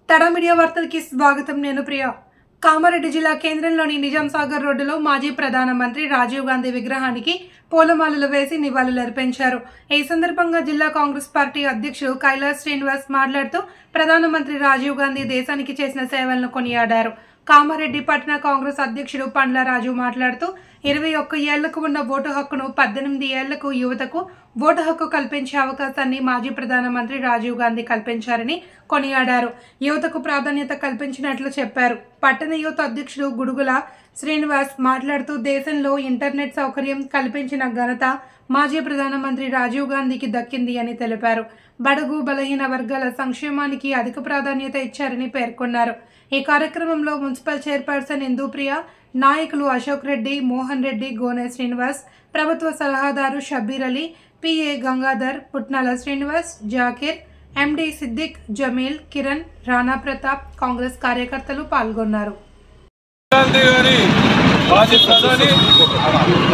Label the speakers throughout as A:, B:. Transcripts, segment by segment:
A: తడ media వార్తలకి స్వాగతం. నేను ప్రియా. కామారెడ్డి జిల్లా కేంద్రంలోని నిజాం సాగర్ రోడ్డులో మాజీ ప్రధానమంత్రి రాజీవ్ గాంధీ విగ్రహానికి పూలమాలలు వేసి నివాళులర్పించారు. ఈ సందర్భంగా జిల్లా కాంగ్రెస్ పార్టీ అధ్యక్షుడు కైలాస్ శ్రీనివాస్ మాట్లాడుతూ ప్రధానమంత్రి రాజీవ్ గాంధీ దేశానికి చేసిన సేవలను కొనియాడారు. కామారెడ్డి పట్టణ కాంగ్రెస్ అధ్యక్షుడు పండ్ల రాజు మాట్లాడుతూ 21 ఏళ్లకు ఉన్న ఓటు హక్కును 18 ఏళ్లకు యువతకు ఓటు హక్కు కల్పించే అవకాశాన్ని మాజీ ప్రధానమంత్రి రాజీవ్ గాంధీ కల్పించారని కొనియాడారు. యువతకు ప్రాధాన్యత కల్పించినట్లు చెప్పారు. పట్టణ యువత అధ్యక్షుడు గుడుగుల శ్రీనివాస్ మాట్లాడుతూ దేశంలో ఇంటర్నెట్ సౌకర్యం కల్పించిన ఘనత మాజీ ప్రధానమంత్రి రాజీవ్ గాంధీకి దక్కింది అని తెలిపారు. బడుగు బలహీన వర్గాల సంక్షేమానికి అధిక ప్రాధాన్యత ఇచ్చారని పేర్కొన్నారు. ఈ కార్యక్రమంలో మున్సిపల్ చైర్పర్సన్ ఇందుప్రియ, నాయకులు అశోక్ రెడ్డి, మోహన్ రెడ్డి, గోనె శ్రీనివాస్, ప్రభుత్వ సలహాదారు షబ్బీర్ అలీ, పిఏ గంగాధర్, పుట్నాల శ్రీనివాస్, జాకీర్, ఎండి సిద్దిక్, జమీల్, కిరణ్, రాణా ప్రతాప్, కాంగ్రెస్ కార్యకర్తలు పాల్గొన్నారు.
B: మాజీ ప్రధాని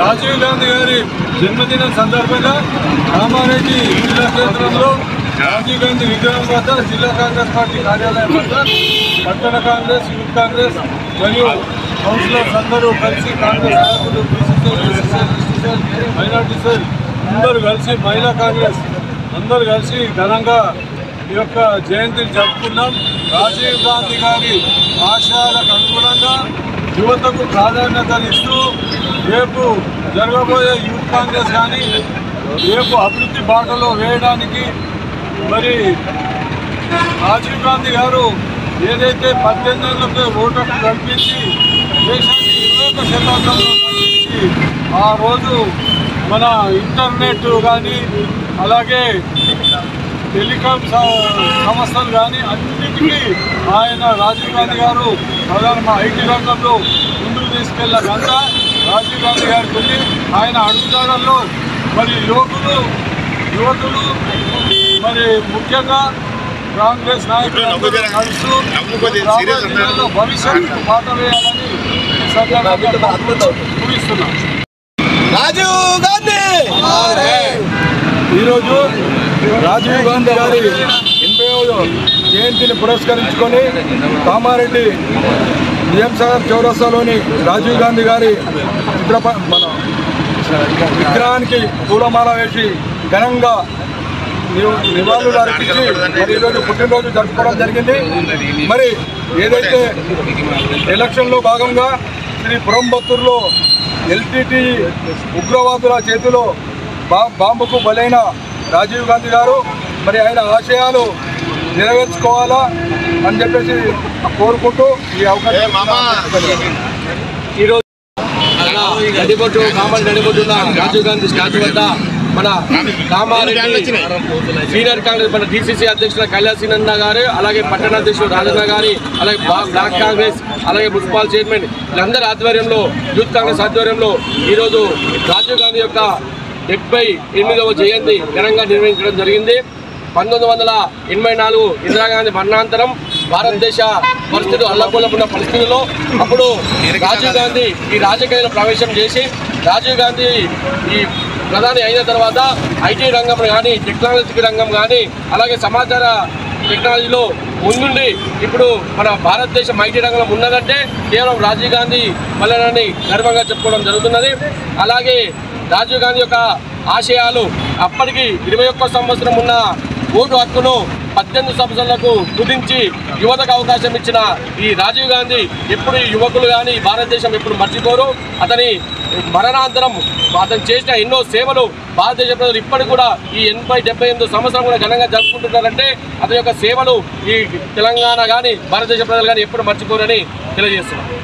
B: రాజీవ్ గాంధీ గారి జన్మదిన సందర్భంగా కామారెడ్డి జిల్లా కేంద్రంలో రాజీవ్ గాంధీ విగ్రహం వద్ద జిల్లా కాంగ్రెస్ పార్టీ కార్యాలయం వద్ద పట్టణ కాంగ్రెస్, యూత్ కాంగ్రెస్ మరియు కౌన్సిలర్స్ అందరూ కలిసి కాంగ్రెస్ నాయకులు, మైనార్టీ సెల్ అందరూ కలిసి, మహిళా కాంగ్రెస్ అందరూ కలిసి ఘనంగా ఈ యొక్క జయంతిని జరుపుకున్నాం. రాజీవ్ గాంధీ గారి ఆశయాలకు అనుగుణంగా యువతకు ప్రాధాన్యతనిస్తూ రేపు జరగబోయే యూత్ కాంగ్రెస్ కానీ రేపు అభివృద్ధి బాటలో వేయడానికి మరి రాజీవ్ గాంధీ గారు ఏదైతే 18 ఏళ్లకే ఓటుకు కల్పించి దేశాన్ని 21వ శతాబ్దంలో కల్పించి ఆ రోజు మన ఇంటర్నెట్ కానీ అలాగే టెలికాం సంస్థలు కానీ అన్నిటికీ ఆయన రాజీవ్ గాంధీ గారు ప్రధాన ఐటీ రంగంలో ముందుకు తీసుకెళ్ళిన ఘనత రాజీవ్ గాంధీ గారికి ఉంది. ఆయన అడుగుజాడల్లో మరి యువతులు మరి ముఖ్యంగా కాంగ్రెస్ నాయకులు నడుస్తూ భవిష్యత్తు పాట వేయాలని ఊహిస్తున్నాం.
C: రాజీవ్ గాంధీ
B: ఈరోజు రాజీవ్ గాంధీ గారి 80వ జయంతిని పురస్కరించుకొని కామారెడ్డి నిజాం సాగర్ చౌరస్తాలోని రాజీవ్ గాంధీ గారి మన విగ్రహానికి పూలమాల వేసి ఘనంగా నివాళులు అర్పించి మరి ఈరోజు పుట్టినరోజు జరుపుకోవడం జరిగింది. మరి ఏదైతే ఎలక్షన్లో భాగంగా శ్రీ పురంబత్తూరులో ఎల్టీటీ ఉగ్రవాదుల చేతిలో బాంబుకు బలైన రాజీవ్ గాంధీ గారు మరి ఆయన ఆశయాలు నెరవేర్చుకోవాలా అని చెప్పేసి కోరుకుంటూ ఈ అవకాశం ఈరోజు
C: నడిబొట్టున్న రాజీవ్ గాంధీ స్టాచ్యూ వద్ద మన కామారెడ్డి సీనియర్ కాంగ్రెస్ మన డిసిసి అధ్యక్షుల కైలాస్ శ్రీనంద గారు, అలాగే పట్టణ అధ్యక్షుడు రాజన్న గారి, అలాగే బ్లాక్ కాంగ్రెస్, అలాగే మున్సిపల్ చైర్మన్ వీళ్ళందరి ఆధ్వర్యంలో, యూత్ కాంగ్రెస్ ఆధ్వర్యంలో ఈరోజు రాజీవ్ గాంధీ యొక్క 78వ జయంతి ఘనంగా నిర్వహించడం జరిగింది. 1984 ఇందిరాగాంధీ మరణానంతరం భారతదేశ పరిస్థితులు అల్లకల్లోలం ఉన్న పరిస్థితుల్లో అప్పుడు రాజీవ్ గాంధీ ఈ రాజకీయాల్లో ప్రవేశం చేసి రాజీవ్ గాంధీ ఈ ప్రధాని అయిన తర్వాత ఐటీ రంగం కానీ, టెక్నాలజీ రంగం కానీ, అలాగే సమాచార టెక్నాలజీలో ముందుండి ఇప్పుడు మన భారతదేశం ఐటీ రంగంలో ఉన్నదంటే కేవలం రాజీవ్ గాంధీ వల్లనని గర్వంగా చెప్పుకోవడం జరుగుతున్నది. అలాగే రాజీవ్ గాంధీ యొక్క ఆశయాలు అప్పటికి 21వ సంవత్సరం ఉన్న ఓటు హక్కును 18 సంవత్సరాలకు కుదించి యువతకు అవకాశం ఇచ్చిన ఈ రాజీవ్ గాంధీ ఎప్పుడు యువకులు కానీ భారతదేశం ఎప్పుడు మర్చిపోరు. అతని మరణాంతరం అతను చేసిన ఎన్నో సేవలు భారతదేశ ప్రజలు ఇప్పటికి కూడా ఈ 80-78 సంవత్సరం కూడా ఘనంగా జరుపుకుంటున్నారంటే అతని యొక్క సేవలు ఈ తెలంగాణ కానీ భారతదేశ ప్రజలు కానీ ఎప్పుడు మర్చిపోరని తెలియజేస్తున్నారు.